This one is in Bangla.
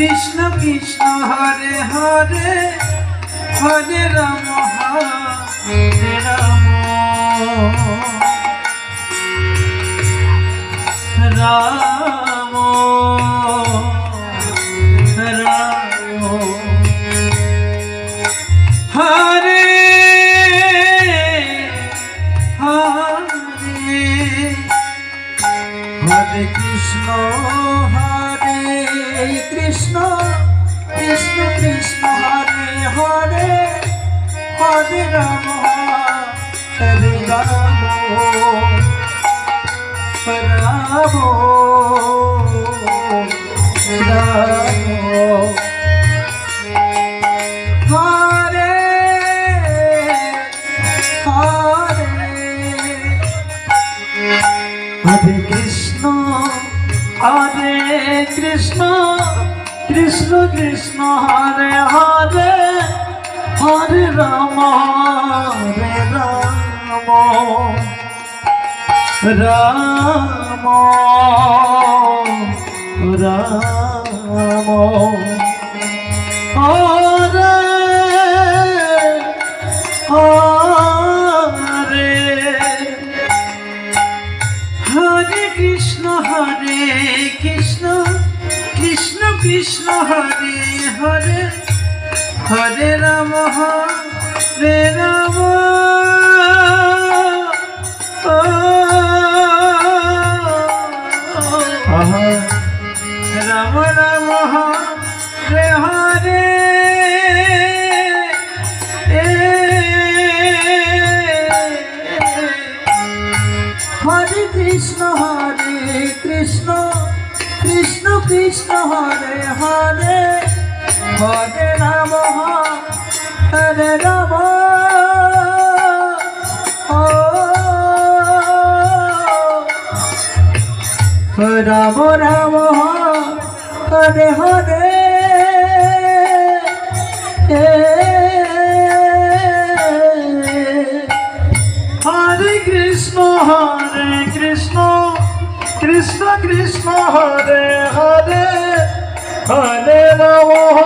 কৃষ্ণ কৃষ্ণ হরে হরে হরে রাম হরে রাম রাম রাম হরে হরে হরে কৃষ্ণ হরে কৃষ্ণ কৃষ্ণ কৃষ্ণ হরে হরে হরে রাম হরে রাম রাম রাম হরে হরে হরে কৃষ্ণ হরে কৃষ্ণ কৃষ্ণ কৃষ্ণ হরে হরে হরে রাম রাম রাম হরে হরে হরে কৃষ্ণ হরে কৃষ্ণ কৃষ্ণ কৃষ্ণ হরে হরে হরে রাম হরে রাম রাম রাম হরে হরে হরে কৃষ্ণ হরে কৃষ্ণ কৃষ্ণ কৃষ্ণ হরে হরে হরে রাম হরে রাম রাম রাম হরে হরে হরে কৃষ্ণ কৃষ্ণ কৃষ্ণ হরে হরে হরে রাম।